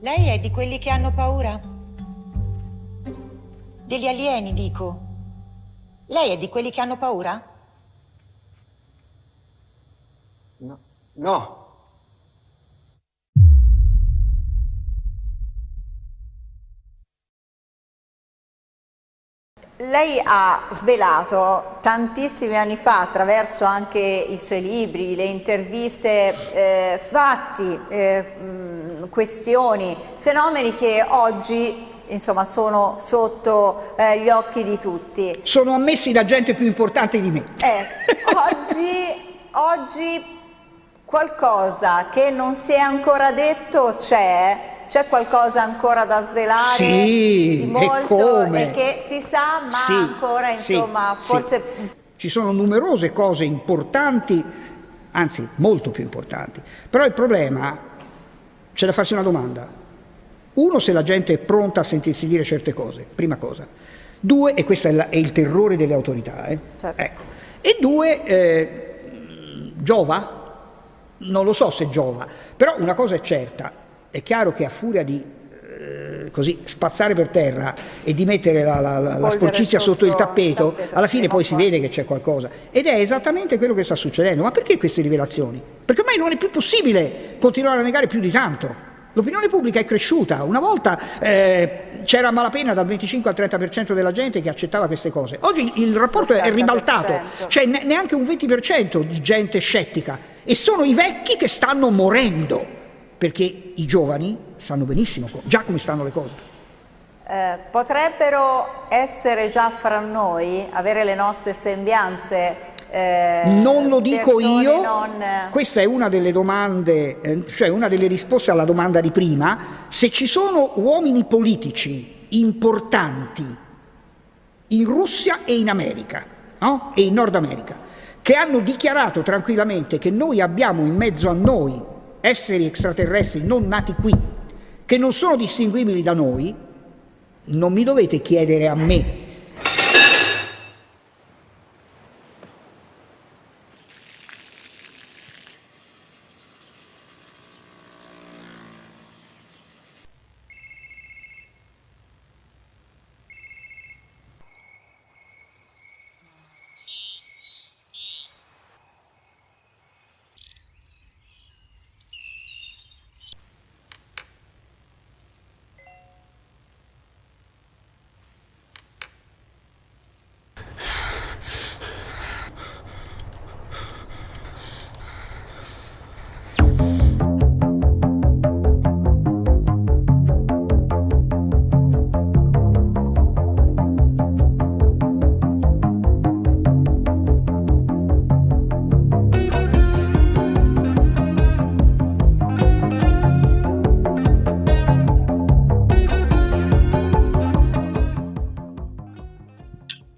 Lei è di quelli che hanno paura? Degli alieni, dico. Lei è di quelli che hanno paura? No. No. Lei ha svelato tantissimi anni fa, attraverso anche i suoi libri, le interviste, fatti, questioni, fenomeni che oggi insomma sono sotto gli occhi di tutti. Sono ammessi da gente più importante di me. Oggi qualcosa che non si è ancora detto c'è qualcosa ancora da svelare? Sì, di molto, e come? e che si sa, ma Sì, ancora insomma sì, forse... sì. Ci sono numerose cose importanti, anzi molto più importanti, però il problema c'è da farsi una domanda. Uno, se la gente è pronta a sentirsi dire certe cose, prima cosa. Due, e questo è il terrore delle autorità, Certo. ecco. E due, giova? Non lo so se giova, però una cosa è certa. È chiaro che a furia di così spazzare per terra e di mettere la sporcizia sotto il tappeto, alla fine poi si vede che c'è qualcosa. Ed è esattamente quello che sta succedendo. Ma perché queste rivelazioni? Perché ormai non è più possibile continuare a negare più di tanto. L'opinione pubblica è cresciuta. Una volta c'era a malapena dal 25 al 30% della gente che accettava queste cose. Oggi il rapporto è ribaltato, c'è neanche un 20% di gente scettica. E sono i vecchi che stanno morendo. Perché i giovani sanno benissimo già come stanno le cose. Potrebbero essere già fra noi, avere le nostre sembianze? Non lo dico io, questa è una delle domande, cioè una delle risposte alla domanda di prima. Se ci sono uomini politici importanti in Russia e in America, no? E in Nord America, che hanno dichiarato tranquillamente che noi abbiamo in mezzo a noi esseri extraterrestri non nati qui, che non sono distinguibili da noi, non mi dovete chiedere a me.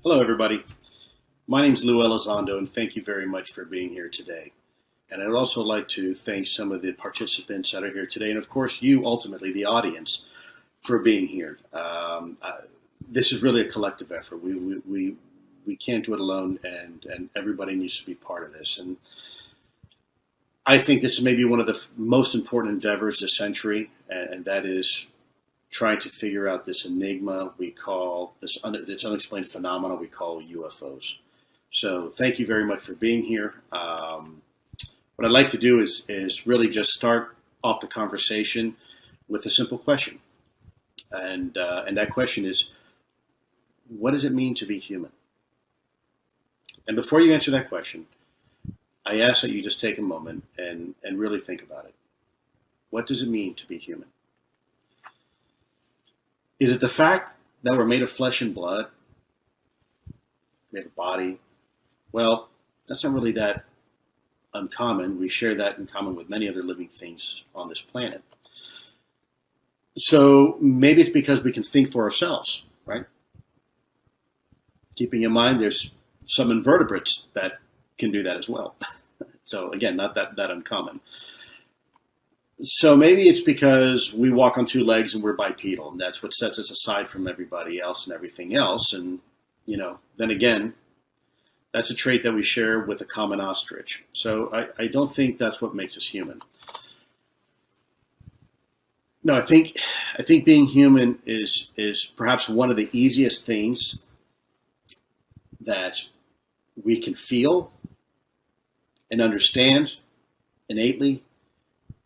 Hello, everybody. My name is Lou Elizondo, and thank you very much for being here today. And I'd also like to thank some of the participants that are here today, and of course you, ultimately, the audience, for being here. This is really a collective effort. We can't do it alone, and everybody needs to be part of this. And I think this is maybe one of the most important endeavors this century, and that is trying to figure out this enigma we call, this unexplained phenomena we call UFOs. So thank you very much for being here. What I'd like to do is really just start off the conversation with a simple question. And that question is, what does it mean to be human? And before you answer that question, I ask that you just take a moment and really think about it. What does it mean to be human? Is it the fact that we're made of flesh and blood? We have a body? Well, that's not really that uncommon. We share that in common with many other living things on this planet. So maybe it's because we can think for ourselves, right? Keeping in mind there's some invertebrates that can do that as well. So again, not that uncommon. So maybe it's because we walk on two legs and we're bipedal, and that's what sets us aside from everybody else and everything else. And, then again, that's a trait that we share with a common ostrich. So I don't think that's what makes us human. No, I think being human is perhaps one of the easiest things that we can feel and understand innately,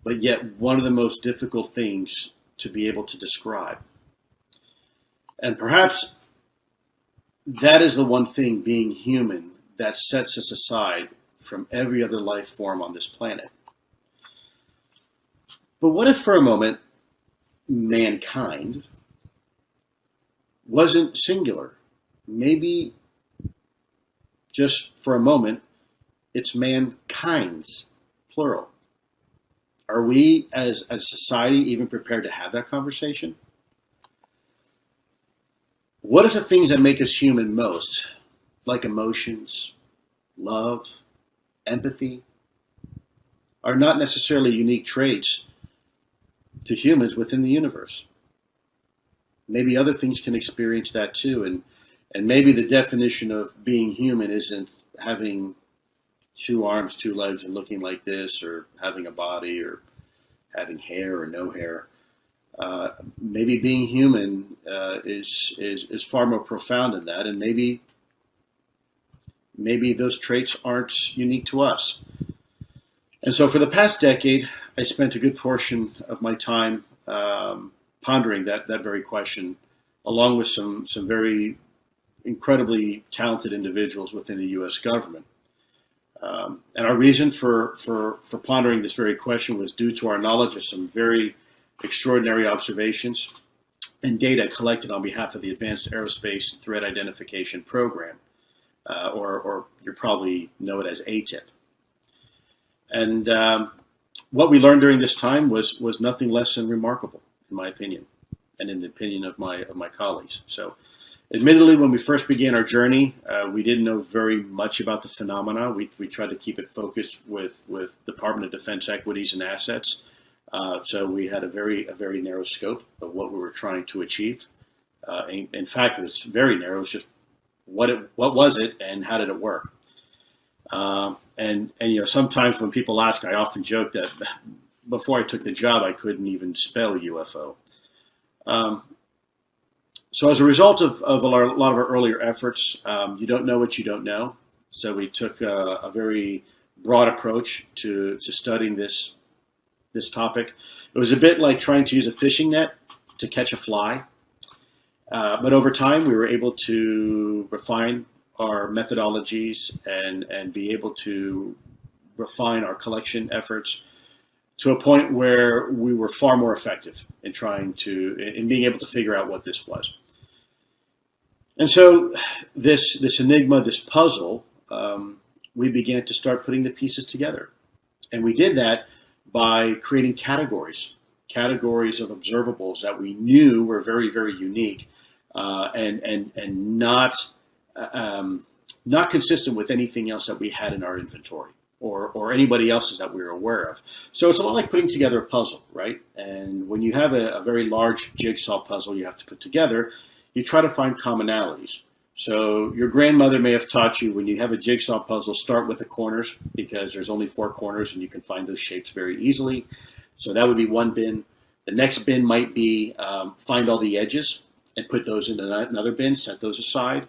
but yet one of the most difficult things to be able to describe. And perhaps that is the one thing, being human, that sets us aside from every other life form on this planet. But what if for a moment mankind wasn't singular? Maybe just for a moment it's mankind's plural. Are we as a society even prepared to have that conversation? What if the things that make us human most, like emotions, love, empathy, are not necessarily unique traits to humans within the universe? Maybe other things can experience that too, and maybe the definition of being human isn't having 2 arms, 2 legs, and looking like this, or having a body, or having hair or no hair. Maybe being human is far more profound than that, and maybe those traits aren't unique to us. And so for the past decade, I spent a good portion of my time pondering that very question, along with some very incredibly talented individuals within the U.S. government. And our reason for pondering this very question was due to our knowledge of some very extraordinary observations and data collected on behalf of the Advanced Aerospace Threat Identification Program, or you probably know it as ATIP. And what we learned during this time was nothing less than remarkable, in my opinion, and in the opinion of my colleagues. So, admittedly, when we first began our journey, we didn't know very much about the phenomena. We tried to keep it focused with Department of Defense equities and assets. So we had a very narrow scope of what we were trying to achieve. In fact, it was very narrow. It was just what was it and how did it work? And sometimes when people ask, I often joke that before I took the job, I couldn't even spell UFO. So as a result of a lot of our earlier efforts, you don't know what you don't know. So we took a very broad approach to studying this topic. It was a bit like trying to use a fishing net to catch a fly. But over time, we were able to refine our methodologies and be able to refine our collection efforts to a point where we were far more effective in being able to figure out what this was. And so this enigma, this puzzle, we began to start putting the pieces together. And we did that by creating categories of observables that we knew were very, very unique and not consistent with anything else that we had in our inventory or anybody else's that we were aware of. So it's a lot like putting together a puzzle, right? And when you have a very large jigsaw puzzle you have to put together, you try to find commonalities. So your grandmother may have taught you, when you have a jigsaw puzzle, start with the corners, because there's only 4 corners and you can find those shapes very easily. So that would be one bin. The next bin might be find all the edges and put those in another bin, set those aside.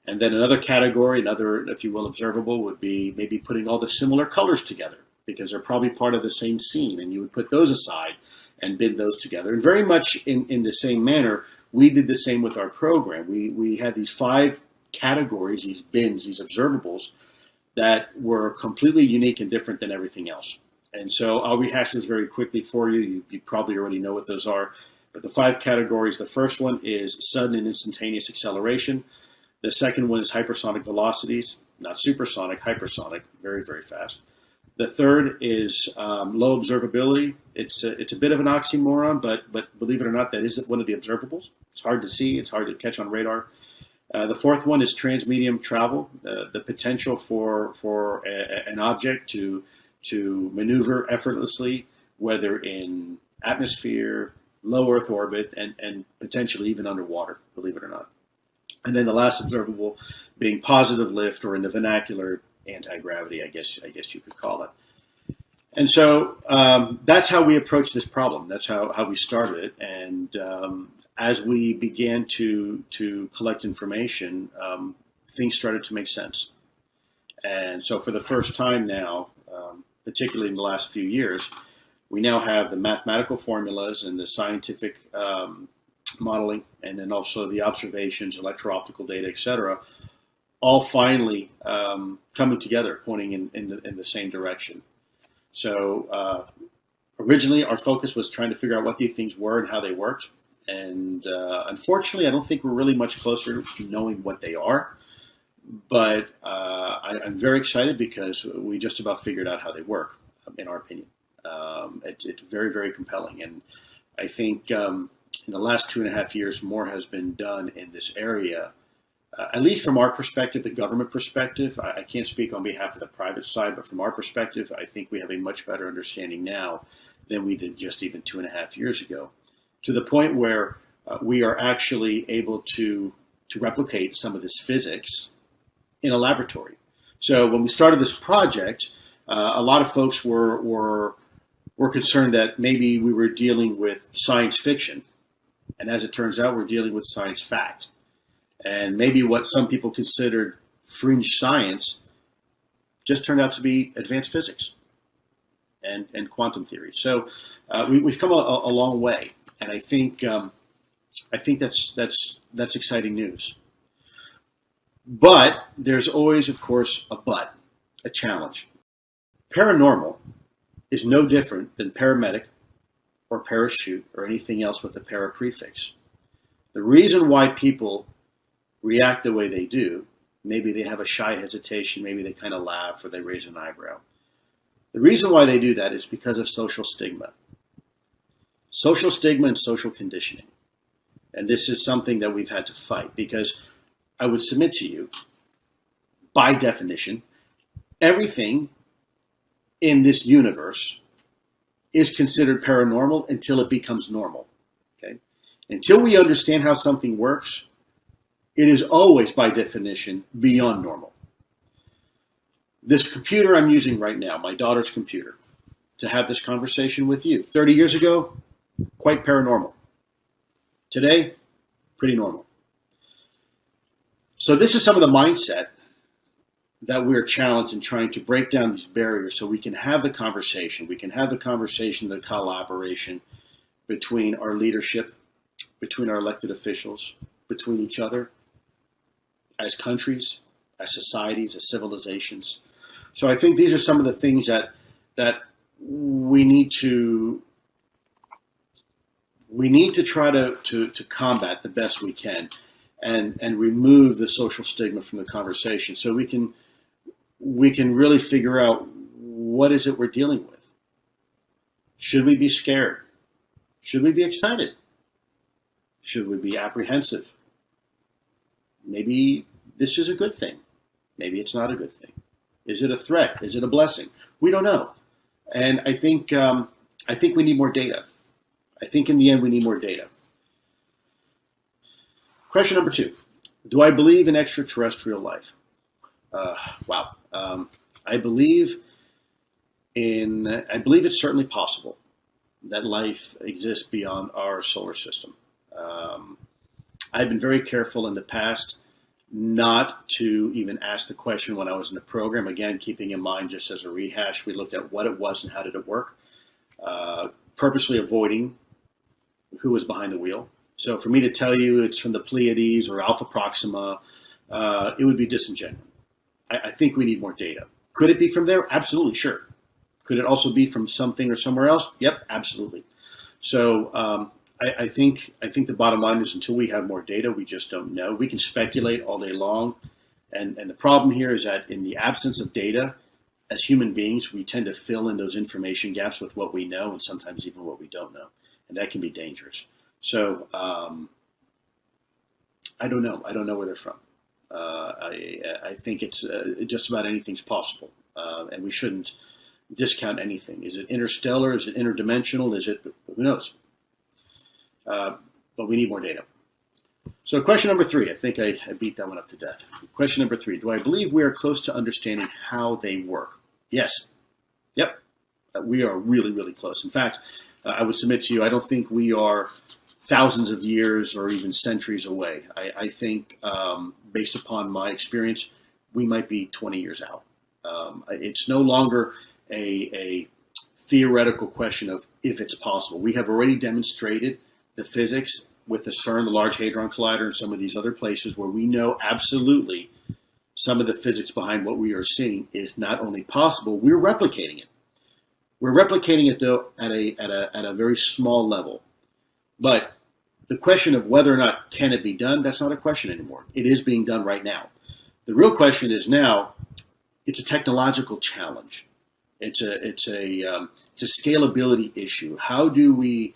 And then another category, another, if you will, observable would be maybe putting all the similar colors together, because they're probably part of the same scene, and you would put those aside and bin those together. And very much in the same manner, we did the same with our program. We had these 5 categories, these bins, these observables, that were completely unique and different than everything else. And so I'll rehash this very quickly for you. You probably already know what those are. But the 5 categories, the first one is sudden and instantaneous acceleration. The second one is hypersonic velocities, not supersonic, hypersonic, very, very fast. The third is low observability. It's a bit of an oxymoron, but believe it or not, that is one of the observables. It's hard to see. It's hard to catch on radar. The fourth one is transmedium travel, the potential for an object to maneuver effortlessly, whether in atmosphere, low Earth orbit, and potentially even underwater, believe it or not. And then the last observable being positive lift, or in the vernacular, anti-gravity, I guess you could call it. And so that's how we approached this problem. That's how we started it. And as we began to collect information, things started to make sense. And so for the first time now, particularly in the last few years, we now have the mathematical formulas and the scientific modeling, and then also the observations, electro-optical data, et cetera, all finally coming together, pointing in the same direction. So originally our focus was trying to figure out what these things were and how they worked. And unfortunately, I don't think we're really much closer to knowing what they are. But I'm very excited because we just about figured out how they work, in our opinion. It's very, very compelling. And I think in the last 2.5 years, more has been done in this area, at least from our perspective, the government perspective. I can't speak on behalf of the private side, but from our perspective, I think we have a much better understanding now than we did just even 2.5 years ago, to the point where we are actually able to replicate some of this physics in a laboratory. So when we started this project, a lot of folks were concerned that maybe we were dealing with science fiction. And as it turns out, we're dealing with science fact. And maybe what some people considered fringe science just turned out to be advanced physics and quantum theory. So we've come a long way. And I think that's exciting news. But there's always, of course, a challenge. Paranormal is no different than paramedic or parachute or anything else with a para prefix. The reason why people react the way they do, maybe they have a shy hesitation, maybe they kind of laugh or they raise an eyebrow. The reason why they do that is because of social stigma. Social stigma and social conditioning. And this is something that we've had to fight, because I would submit to you, by definition, everything in this universe is considered paranormal until it becomes normal. Okay? Until we understand how something works, it is always, by definition, beyond normal. This computer I'm using right now, my daughter's computer, to have this conversation with you, 30 years ago, quite paranormal. Today, pretty normal. So this is some of the mindset that we're challenged in trying to break down these barriers so we can have the conversation. We can have the conversation, the collaboration between our leadership, between our elected officials, between each other, as countries, as societies, as civilizations. So I think these are some of the things that we need to try to combat the best we can, and remove the social stigma from the conversation, so we can really figure out what is it we're dealing with. Should we be scared? Should we be excited? Should we be apprehensive? Maybe this is a good thing. Maybe it's not a good thing. Is it a threat? Is it a blessing? We don't know. And I think we need more data. I think in the end we need more data. Question number 2. Do I believe in extraterrestrial life? Wow. I believe it's certainly possible that life exists beyond our solar system. I've been very careful in the past not to even ask the question when I was in the program. Again, keeping in mind, just as a rehash, we looked at what it was and how did it work, purposely avoiding who was behind the wheel. So for me to tell you it's from the Pleiades or Alpha Proxima, it would be disingenuous. I think we need more data. Could it be from there? Absolutely, sure. Could it also be from something or somewhere else? Yep, absolutely. So I think the bottom line is, until we have more data, we just don't know. We can speculate all day long. And the problem here is that in the absence of data, as human beings, we tend to fill in those information gaps with what we know, and sometimes even what we don't know. And that can be dangerous. So I don't know. I don't know where they're from. I think it's just about anything's possible, and we shouldn't discount anything. Is it interstellar? Is it interdimensional? Is it, who knows? But we need more data. So question number 3, I think I beat that one up to death. Question number 3, do I believe we are close to understanding how they work? Yes. Yep. we are really, really close. In fact, I would submit to you, I don't think we are thousands of years or even centuries away. I think, based upon my experience, we might be 20 years out. It's no longer a theoretical question of if it's possible. We have already demonstrated the physics with the CERN, the Large Hadron Collider, and some of these other places where we know absolutely some of the physics behind what we are seeing is not only possible, we're replicating it. We're replicating it, though, at a very small level. But the question of whether or not can it be done, that's not a question anymore. It is being done right now. The real question is now, it's a technological challenge. It's a scalability issue. How do we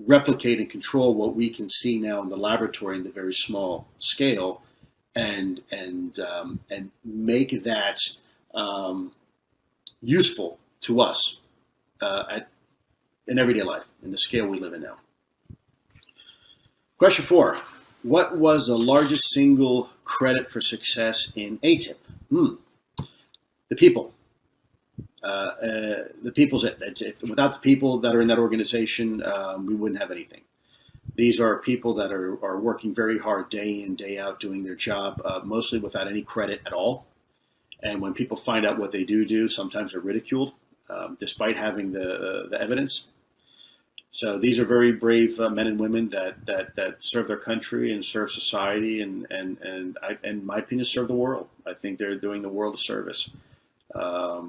replicate and control what we can see now in the laboratory in the very small scale, and make that useful to us in everyday life, in the scale we live in now. Question 4. What was the largest single credit for success in ATIP? The people. The people's it. Without the people that are in that organization, we wouldn't have anything. These are people that are working very hard day in, day out, doing their job, mostly without any credit at all. And when people find out what they do, sometimes they're ridiculed, despite having the evidence. So these are very brave men and women that serve their country and serve society, and in my opinion, serve the world. I think they're doing the world a service.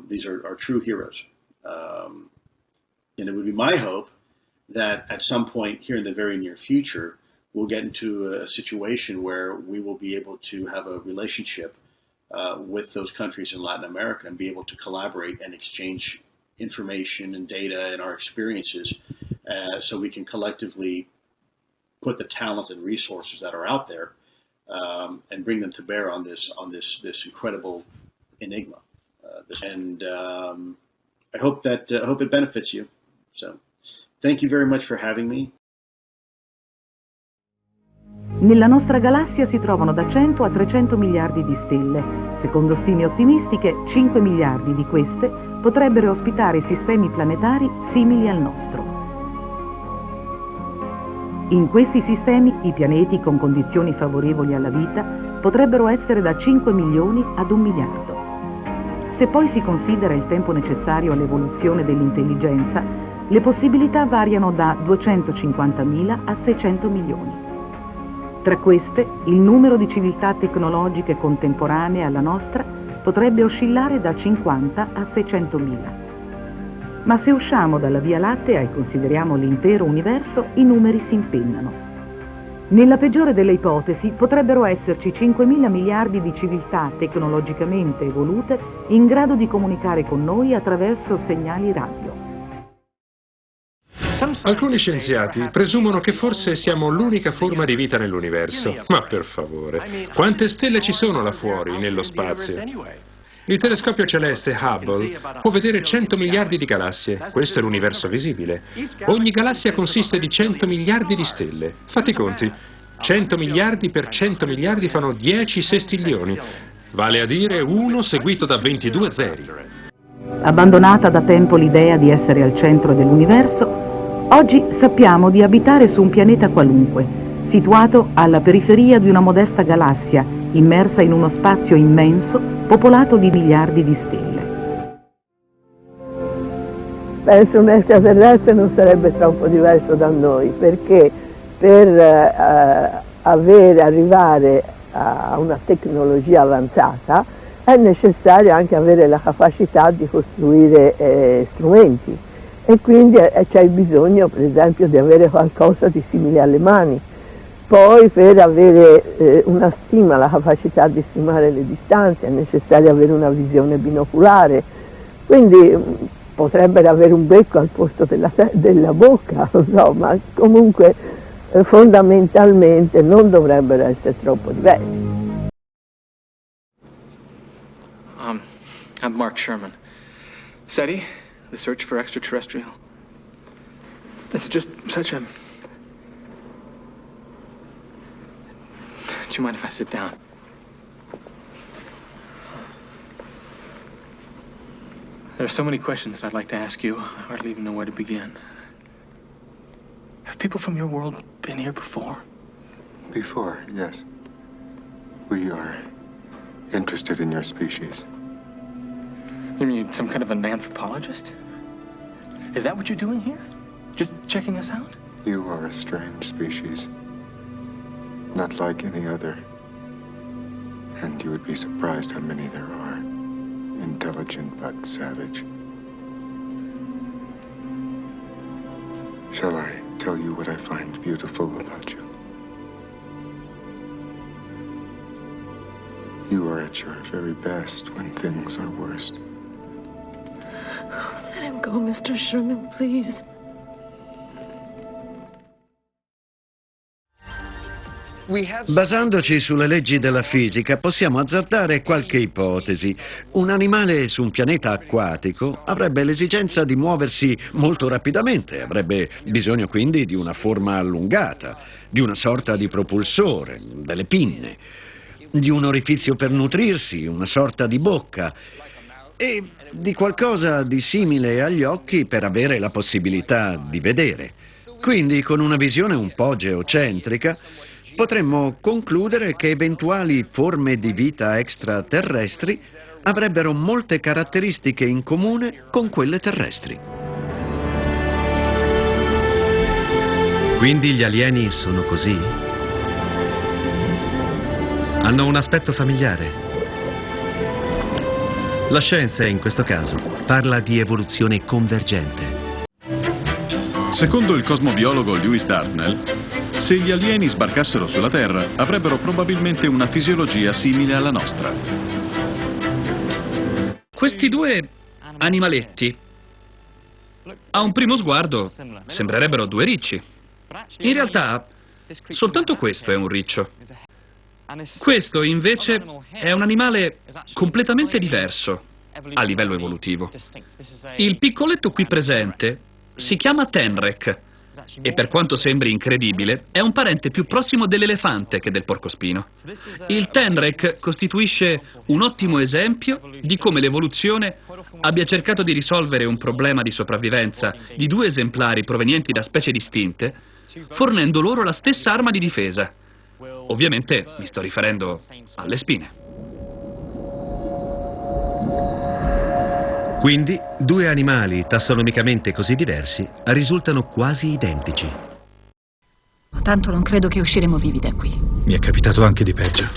These are true heroes. And it would be my hope that at some point here in the very near future, we'll get into a situation where we will be able to have a relationship with those countries in Latin America and be able to collaborate and exchange information and data and our experiences, so we can collectively put the talent and resources that are out there and bring them to bear on this incredible enigma. I hope it benefits you. So, thank you very much for having me. Nella nostra galassia si trovano da 100 a 300 miliardi di stelle. Secondo stime ottimistiche, 5 miliardi di queste potrebbero ospitare sistemi planetari simili al nostro. In questi sistemi, i pianeti con condizioni favorevoli alla vita potrebbero essere da 5 milioni ad 1 miliardo. Se poi si considera il tempo necessario all'evoluzione dell'intelligenza, le possibilità variano da 250.000 a 600 milioni. Tra queste, il numero di civiltà tecnologiche contemporanee alla nostra potrebbe oscillare da 50 a 600.000. Ma se usciamo dalla Via Lattea e consideriamo l'intero universo, i numeri si impennano. Nella peggiore delle ipotesi potrebbero esserci 5.000 miliardi di civiltà tecnologicamente evolute in grado di comunicare con noi attraverso segnali radio. Alcuni scienziati presumono che forse siamo l'unica forma di vita nell'universo. Ma per favore, quante stelle ci sono là fuori, nello spazio? Il telescopio celeste Hubble può vedere 100 miliardi di galassie. Questo è l'universo visibile. Ogni galassia consiste di 100 miliardi di stelle. Fate i conti. 100 miliardi per 100 miliardi fanno 10 sestiglioni. Vale a dire 1 seguito da 22 zeri. Abbandonata da tempo l'idea di essere al centro dell'universo, oggi sappiamo di abitare su un pianeta qualunque, situato alla periferia di una modesta galassia, immersa in uno spazio immenso, popolato di miliardi di stelle. Penso un extraterrestre non sarebbe troppo diverso da noi, perché per arrivare a una tecnologia avanzata è necessario anche avere la capacità di costruire strumenti, e quindi c'è bisogno, per esempio, di avere qualcosa di simile alle mani. Poi per avere una stima, la capacità di stimare le distanze, è necessario avere una visione binoculare, quindi potrebbero avere un becco al posto della bocca, insomma, comunque fondamentalmente non dovrebbero essere troppo diversi. I'm Mark Sherman. SETI, the search for extraterrestrial. It's just such a... Do you mind if I sit down? are so many questions that I'd like to ask you. I hardly even know where to begin. Have people from your world been here before? Before, yes. We are interested in your species. You mean some kind of an anthropologist? Is that what you're doing here? Just checking us out? You are a strange species. Not like any other. And you would be surprised how many there are. Intelligent but savage. Shall I tell you what I find beautiful about you? You are at your very best when things are worst. Let him go, Mr. Sherman, please. Basandoci sulle leggi della fisica, possiamo azzardare qualche ipotesi. Un animale su un pianeta acquatico avrebbe l'esigenza di muoversi molto rapidamente, avrebbe bisogno quindi di una forma allungata, di una sorta di propulsore, delle pinne, di un orifizio per nutrirsi, una sorta di bocca, e di qualcosa di simile agli occhi per avere la possibilità di vedere. Quindi, con una visione un po' geocentrica, potremmo concludere che eventuali forme di vita extraterrestri avrebbero molte caratteristiche in comune con quelle terrestri. Quindi gli alieni sono così? Hanno un aspetto familiare. La scienza, in questo caso, parla di evoluzione convergente. Secondo il cosmobiologo Lewis Dartnell, se gli alieni sbarcassero sulla Terra, avrebbero probabilmente una fisiologia simile alla nostra. Questi due animaletti, a un primo sguardo, sembrerebbero due ricci. In realtà, soltanto questo è un riccio. Questo, invece, è un animale completamente diverso a livello evolutivo. Il piccoletto qui presente si chiama tenrec e, per quanto sembri incredibile, è un parente più prossimo dell'elefante che del porcospino. Il tenrec costituisce un ottimo esempio di come l'evoluzione abbia cercato di risolvere un problema di sopravvivenza di due esemplari provenienti da specie distinte, fornendo loro la stessa arma di difesa. Ovviamente mi sto riferendo alle spine. Quindi, due animali tassonomicamente così diversi risultano quasi identici. Tanto non credo che usciremo vivi da qui. Mi è capitato anche di peggio.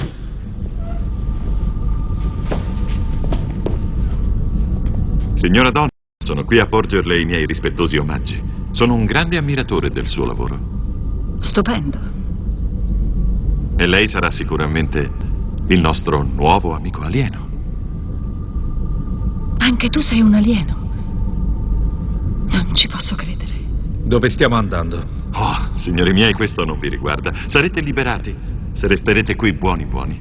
Signora Donna, sono qui a porgerle i miei rispettosi omaggi. Sono un grande ammiratore del suo lavoro. Stupendo. E lei sarà sicuramente il nostro nuovo amico alieno. Anche tu sei un alieno. Non ci posso credere. Dove stiamo andando? Oh, signori miei, questo non vi riguarda. Sarete liberati se resterete qui buoni buoni.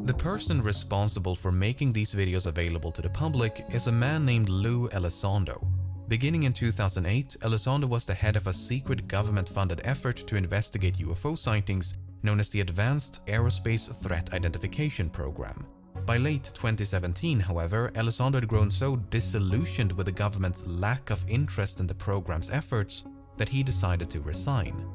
The person responsible for making these videos available to the public is a man named Lou Elizondo. Beginning in 2008, Elizondo was the head of a secret government-funded effort to investigate UFO sightings known as the Advanced Aerospace Threat Identification Program. By late 2017, however, Elizondo had grown so disillusioned with the government's lack of interest in the program's efforts that he decided to resign.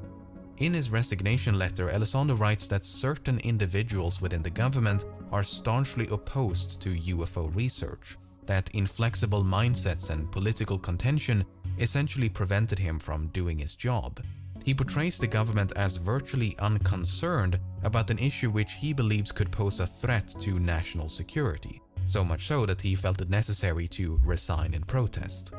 In his resignation letter, Elizondo writes that certain individuals within the government are staunchly opposed to UFO research, that inflexible mindsets and political contention essentially prevented him from doing his job. He portrays the government as virtually unconcerned about an issue which he believes could pose a threat to national security, so much so that he felt it necessary to resign in protest.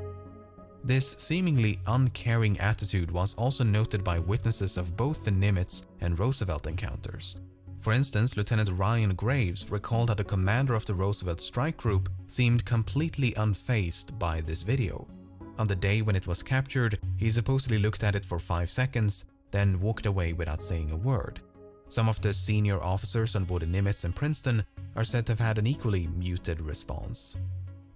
This seemingly uncaring attitude was also noted by witnesses of both the Nimitz and Roosevelt encounters. For instance, Lieutenant Ryan Graves recalled how the commander of the Roosevelt strike group seemed completely unfazed by this video. On the day when it was captured, he supposedly looked at it for 5 seconds, then walked away without saying a word. Some of the senior officers on board the Nimitz and Princeton are said to have had an equally muted response.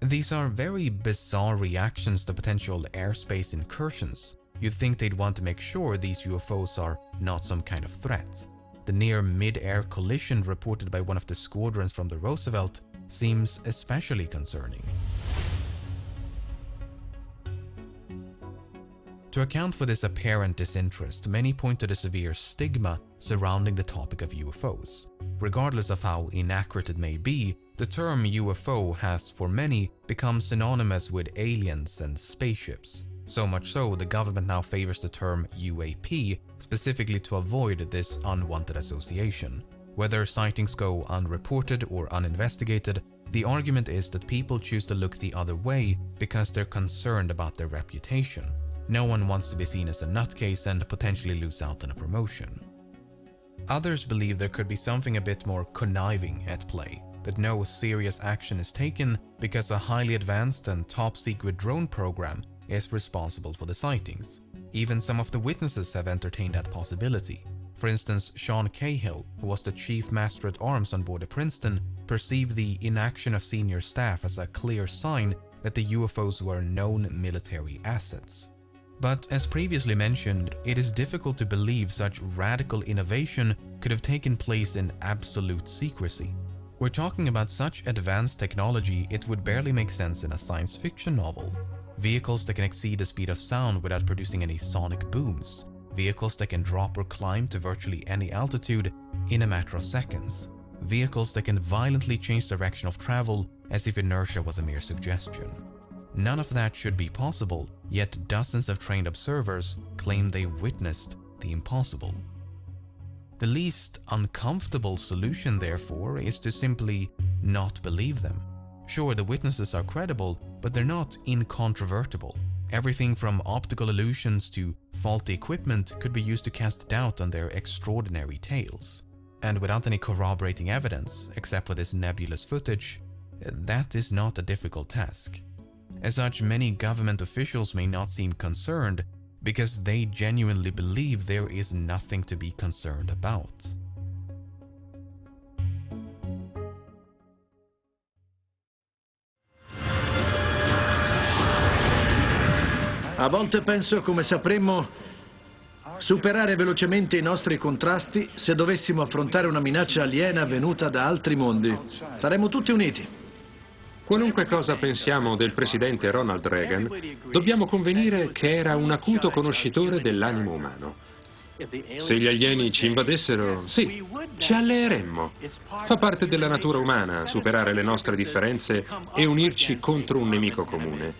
These are very bizarre reactions to potential airspace incursions. You'd think they'd want to make sure these UFOs are not some kind of threat. the near mid-air collision reported by one of the squadrons from the Roosevelt seems especially concerning. To account for this apparent disinterest, many point to the severe stigma surrounding the topic of UFOs. Regardless of how inaccurate it may be, the term UFO has for many become synonymous with aliens and spaceships. So much so, the government now favors the term UAP specifically to avoid this unwanted association. Whether sightings go unreported or uninvestigated, the argument is that people choose to look the other way because they're concerned about their reputation. No one wants to be seen as a nutcase and potentially lose out on a promotion. Others believe there could be something a bit more conniving at play, that no serious action is taken because a highly advanced and top-secret drone program is responsible for the sightings. Even some of the witnesses have entertained that possibility. For instance, Sean Cahill, who was the chief master at arms on board the Princeton, perceived the inaction of senior staff as a clear sign that the UFOs were known military assets. But as previously mentioned, it is difficult to believe such radical innovation could have taken place in absolute secrecy. We're talking about such advanced technology it would barely make sense in a science fiction novel. Vehicles that can exceed the speed of sound without producing any sonic booms. Vehicles that can drop or climb to virtually any altitude in a matter of seconds. Vehicles that can violently change direction of travel as if inertia was a mere suggestion. None of that should be possible, yet dozens of trained observers claim they witnessed the impossible. The least uncomfortable solution, therefore, is to simply not believe them. Sure, the witnesses are credible, but they're not incontrovertible. Everything from optical illusions to faulty equipment could be used to cast doubt on their extraordinary tales. And without any corroborating evidence, except for this nebulous footage, that is not a difficult task. As such, many government officials may not seem concerned because they genuinely believe there is nothing to be concerned about. A volte penso come sapremmo superare velocemente i nostri contrasti se dovessimo affrontare una minaccia aliena venuta da altri mondi. Saremmo tutti uniti. Qualunque cosa pensiamo del presidente Ronald Reagan, dobbiamo convenire che era un acuto conoscitore dell'animo umano. Se gli alieni ci invadessero, sì, ci alleeremmo. Fa parte della natura umana superare le nostre differenze e unirci contro un nemico comune.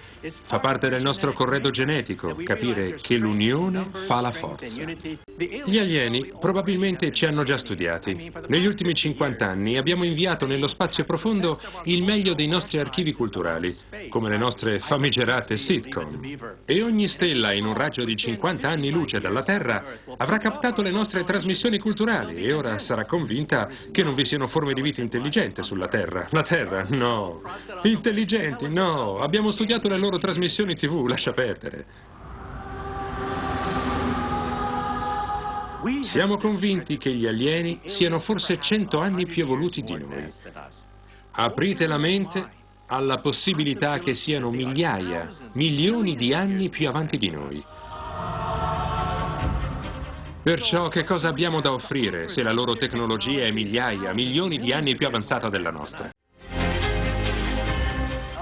Fa parte del nostro corredo genetico capire che l'unione fa la forza. Gli alieni probabilmente ci hanno già studiati. Negli ultimi 50 anni abbiamo inviato nello spazio profondo il meglio dei nostri archivi culturali, come le nostre famigerate sitcom. E ogni stella in un raggio di 50 anni luce dalla Terra avrà captato le nostre trasmissioni culturali e ora sarà convinta che non vi siano forme di vita intelligente sulla Terra. La Terra? No. Intelligenti? No. Abbiamo studiato le loro trasmissioni TV, lascia perdere. Siamo convinti che gli alieni siano forse 100 anni più evoluti di noi. Aprite la mente alla possibilità che siano migliaia, milioni di anni più avanti di noi. Perciò che cosa abbiamo da offrire se la loro tecnologia è migliaia, milioni di anni più avanzata della nostra?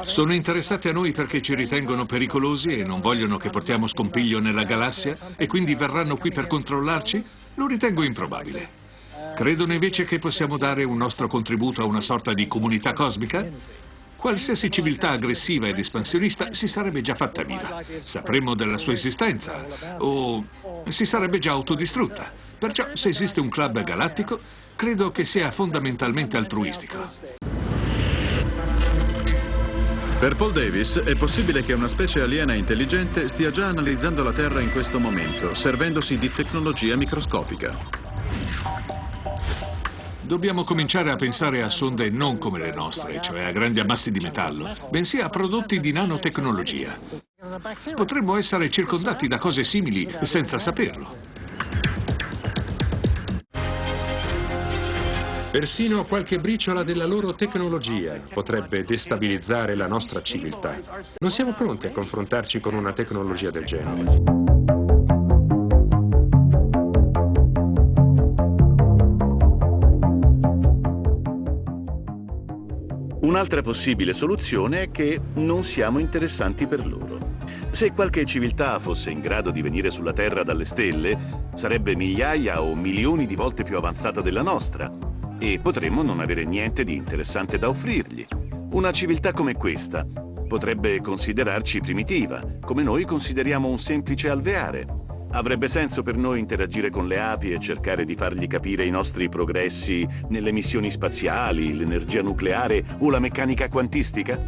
Sono interessati a noi perché ci ritengono pericolosi e non vogliono che portiamo scompiglio nella galassia e quindi verranno qui per controllarci? Lo ritengo improbabile. Credono invece che possiamo dare un nostro contributo a una sorta di comunità cosmica? Qualsiasi civiltà aggressiva ed espansionista si sarebbe già fatta viva. Sapremmo della sua esistenza o si sarebbe già autodistrutta. Perciò se esiste un club galattico, credo che sia fondamentalmente altruistico. Per Paul Davis è possibile che una specie aliena intelligente stia già analizzando la Terra in questo momento, servendosi di tecnologia microscopica. Dobbiamo cominciare a pensare a sonde non come le nostre, cioè a grandi ammassi di metallo, bensì a prodotti di nanotecnologia. Potremmo essere circondati da cose simili senza saperlo. Persino qualche briciola della loro tecnologia potrebbe destabilizzare la nostra civiltà. Non siamo pronti a confrontarci con una tecnologia del genere. Un'altra possibile soluzione è che non siamo interessanti per loro. Se qualche civiltà fosse in grado di venire sulla Terra dalle stelle, sarebbe migliaia o milioni di volte più avanzata della nostra e potremmo non avere niente di interessante da offrirgli. Una civiltà come questa potrebbe considerarci primitiva, come noi consideriamo un semplice alveare. Avrebbe senso per noi interagire con le api e cercare di fargli capire i nostri progressi nelle missioni spaziali, l'energia nucleare o la meccanica quantistica?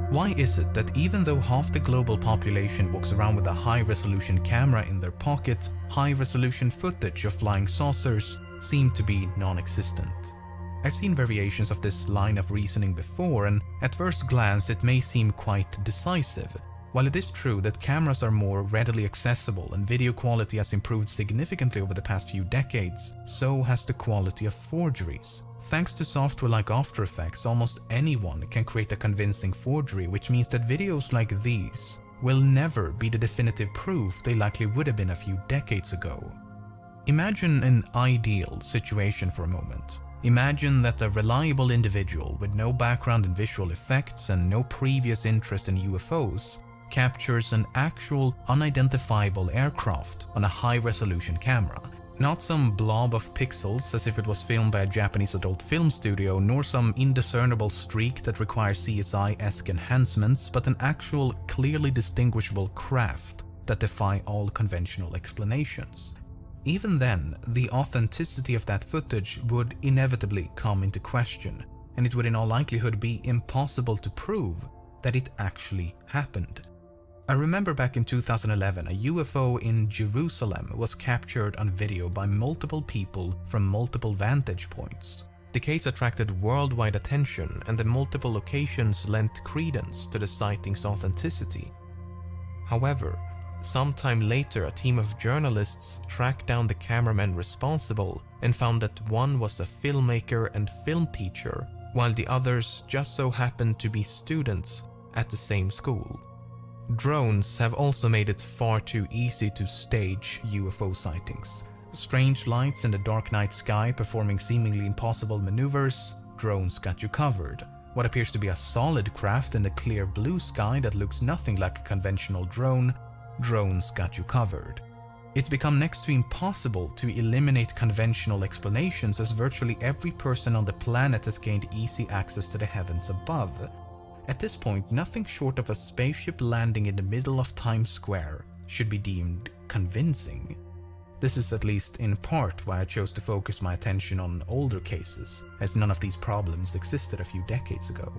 Why is it that even though half the global population walks around with a high-resolution camera in their pocket, high-resolution footage of flying saucers seem to be non-existent? I've seen variations of this line of reasoning before, and at first glance it may seem quite decisive. While it is true that cameras are more readily accessible and video quality has improved significantly over the past few decades, so has the quality of forgeries. Thanks to software like After Effects, almost anyone can create a convincing forgery, which means that videos like these will never be the definitive proof they likely would have been a few decades ago. Imagine an ideal situation for a moment. Imagine that a reliable individual with no background in visual effects and no previous interest in UFOs captures an actual unidentifiable aircraft on a high-resolution camera. Not some blob of pixels as if it was filmed by a Japanese adult film studio, nor some indiscernible streak that requires CSI-esque enhancements, but an actual, clearly distinguishable craft that defy all conventional explanations. Even then, the authenticity of that footage would inevitably come into question, and it would in all likelihood be impossible to prove that it actually happened. I remember back in 2011, a UFO in Jerusalem was captured on video by multiple people from multiple vantage points. The case attracted worldwide attention, and the multiple locations lent credence to the sighting's authenticity. However, sometime later, a team of journalists tracked down the cameramen responsible and found that one was a filmmaker and film teacher, while the others just so happened to be students at the same school. Drones have also made it far too easy to stage UFO sightings. Strange lights in the dark night sky performing seemingly impossible maneuvers, drones got you covered. What appears to be a solid craft in the clear blue sky that looks nothing like a conventional drone, drones got you covered. It's become next to impossible to eliminate conventional explanations as virtually every person on the planet has gained easy access to the heavens above. At this point, nothing short of a spaceship landing in the middle of Times Square should be deemed convincing. This is at least in part why I chose to focus my attention on older cases, as none of these problems existed a few decades ago.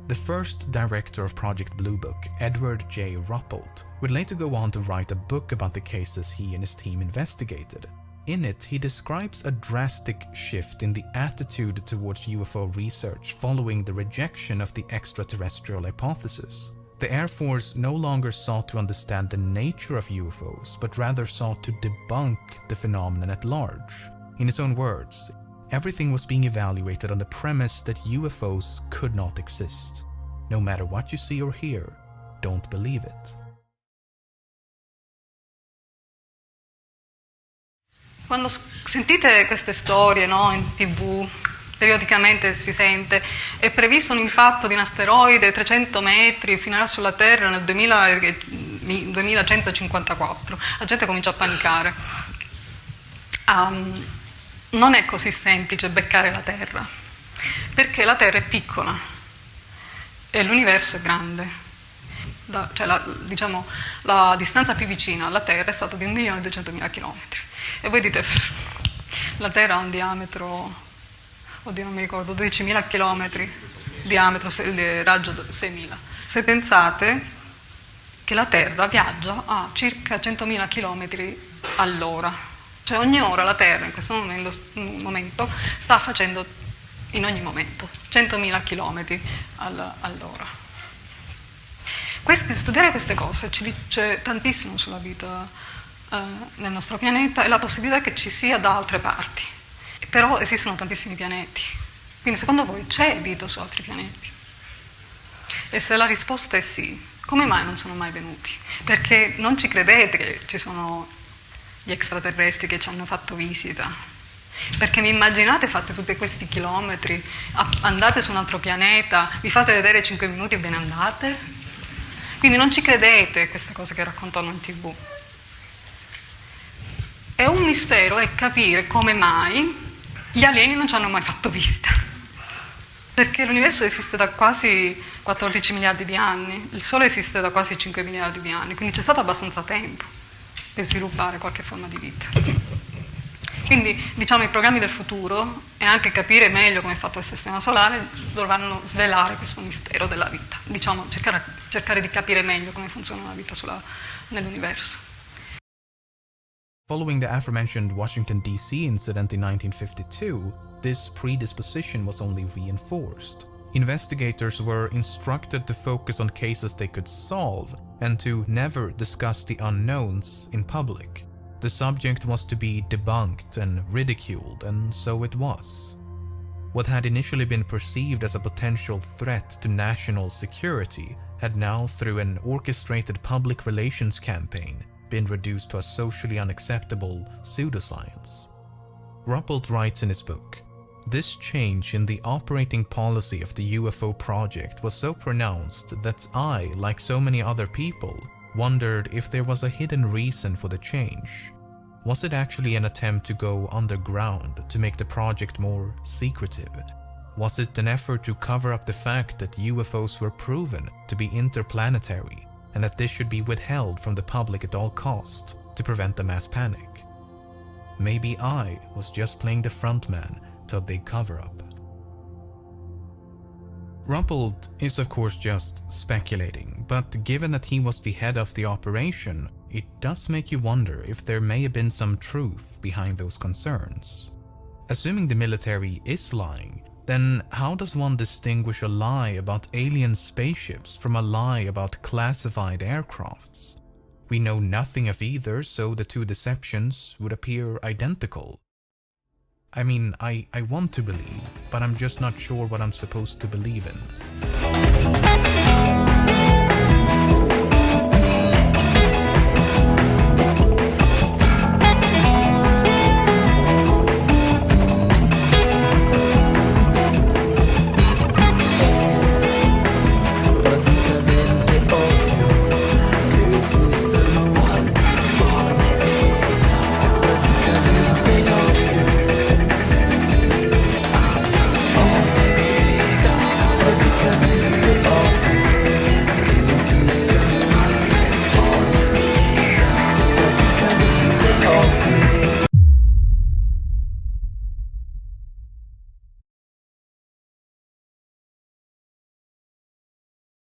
The first director of Project Blue Book, Edward J. Ruppelt, would later go on to write a book about the cases he and his team investigated. In it, he describes a drastic shift in the attitude towards UFO research following the rejection of the extraterrestrial hypothesis. The Air Force no longer sought to understand the nature of UFOs, but rather sought to debunk the phenomenon at large. In his own words, everything was being evaluated on the premise that UFOs could not exist. No matter what you see or hear, don't believe it. Quando sentite queste storie, no, in TV, periodicamente si sente, è previsto un impatto di un asteroide 300 metri, finirà sulla Terra nel 2154. La gente comincia a panicare. Non è così semplice beccare la Terra, perché la Terra è piccola e l'universo è grande. La distanza più vicina alla Terra è stata di 1.200.000 chilometri. E voi dite, la Terra ha un diametro, oddio non mi ricordo, 12.000 chilometri, diametro, il raggio 6.000. Se pensate che la Terra viaggia a circa 100.000 chilometri all'ora, cioè ogni ora la Terra in questo momento sta facendo, in ogni momento, 100.000 chilometri all'ora. Studiare queste cose ci dice tantissimo sulla vita nel nostro pianeta e la possibilità che ci sia da altre parti. Però esistono tantissimi pianeti. Quindi secondo voi c'è vita su altri pianeti? E se la risposta è sì, Come mai non sono mai venuti? Perché non ci credete che ci sono gli extraterrestri che ci hanno fatto visita? Perché vi immaginate, fate tutti questi chilometri, andate su un altro pianeta, vi fate vedere 5 minuti e ve ne andate? Quindi non ci credete queste cose che raccontano in TV. E un mistero è capire come mai gli alieni non ci hanno mai fatto visita. Perché l'universo esiste da quasi 14 miliardi di anni, il Sole esiste da quasi 5 miliardi di anni, quindi c'è stato abbastanza tempo per sviluppare qualche forma di vita. Quindi, diciamo, i programmi del futuro e anche capire meglio come è fatto il sistema solare dovranno svelare questo mistero della vita, diciamo, cercare di capire meglio come funziona la vita nell'universo. Following the aforementioned Washington, D.C. incident in 1952, this predisposition was only reinforced. Investigators were instructed to focus on cases they could solve and to never discuss the unknowns in public. The subject was to be debunked and ridiculed, and so it was. What had initially been perceived as a potential threat to national security had now, through an orchestrated public relations campaign, been reduced to a socially unacceptable pseudoscience. Ruppelt writes in his book, "This change in the operating policy of the UFO project was so pronounced that I, like so many other people, wondered if there was a hidden reason for the change. Was it actually an attempt to go underground to make the project more secretive? Was it an effort to cover up the fact that UFOs were proven to be interplanetary and that this should be withheld from the public at all costs to prevent the mass panic? Maybe I was just playing the frontman to a big cover-up." Ruppelt is of course just speculating, but given that he was the head of the operation, it does make you wonder if there may have been some truth behind those concerns. Assuming the military is lying, then how does one distinguish a lie about alien spaceships from a lie about classified aircrafts? We know nothing of either, so the two deceptions would appear identical. I mean, I want to believe, but I'm just not sure what I'm supposed to believe in.